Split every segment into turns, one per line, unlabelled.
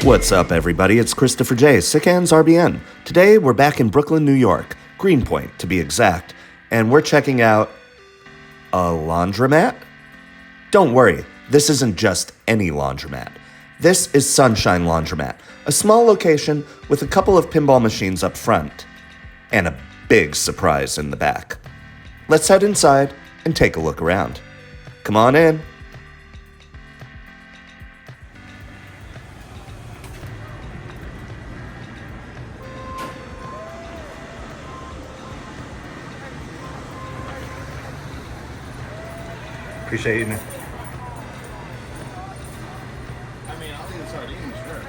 What's up, everybody? It's Christopher J, Sick Hands RBN. Today, we're back in Brooklyn, New York, Greenpoint to be exact, and we're checking out a laundromat? Don't worry, this isn't just any laundromat. This is Sunshine Laundromat, a small location with a couple of pinball machines up front, and a big surprise in the back. Let's head inside and take a look around. Come on in. Appreciate you, man.
I mean, I'll eat sardines, sure.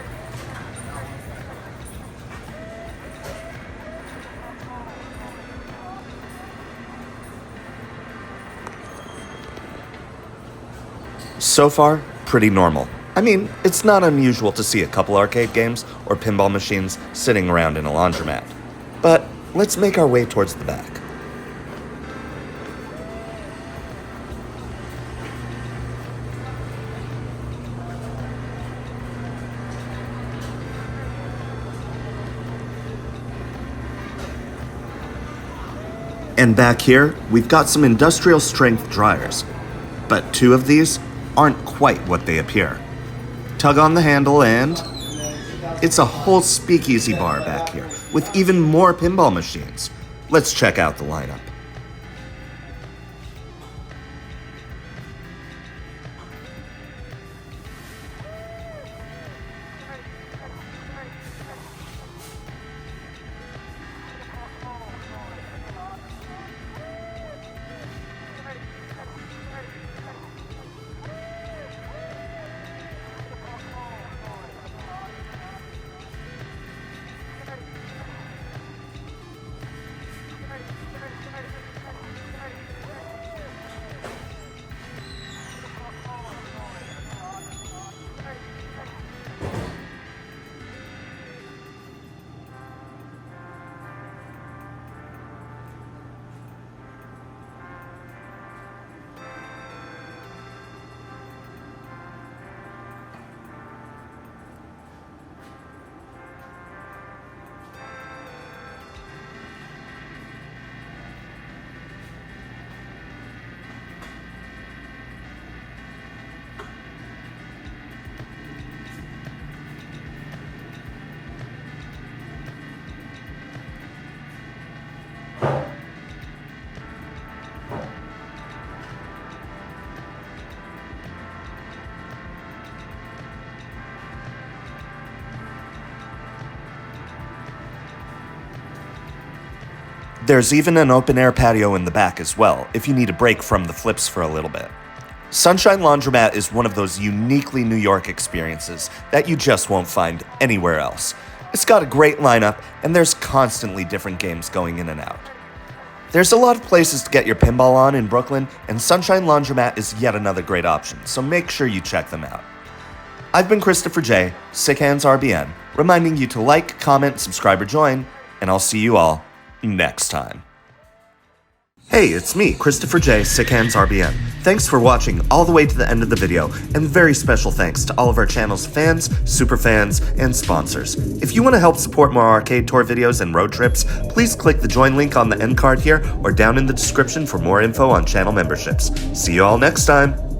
So far, pretty normal. I mean, it's not unusual to see a couple arcade games or pinball machines sitting around in a laundromat. But let's make our way towards the back. And back here, we've got some industrial strength dryers. But two of these aren't quite what they appear. Tug on the handle and it's a whole speakeasy bar back here with even more pinball machines. Let's check out the lineup. There's even an open-air patio in the back as well, if you need a break from the flips for a little bit. Sunshine Laundromat is one of those uniquely New York experiences that you just won't find anywhere else. It's got a great lineup, and there's constantly different games going in and out. There's a lot of places to get your pinball on in Brooklyn, and Sunshine Laundromat is yet another great option, so make sure you check them out. I've been Christopher J, Sick Hands RBN, reminding you to like, comment, subscribe, or join, and I'll see you all next time. Hey, it's me, Christopher J, Sick Hands RBN. Thanks for watching all the way to the end of the video, and very special thanks to all of our channel's fans, super fans, and sponsors. If you want to help support more arcade tour videos and road trips, please click the join link on the end card here or down in the description for more info on channel memberships. See you all next time.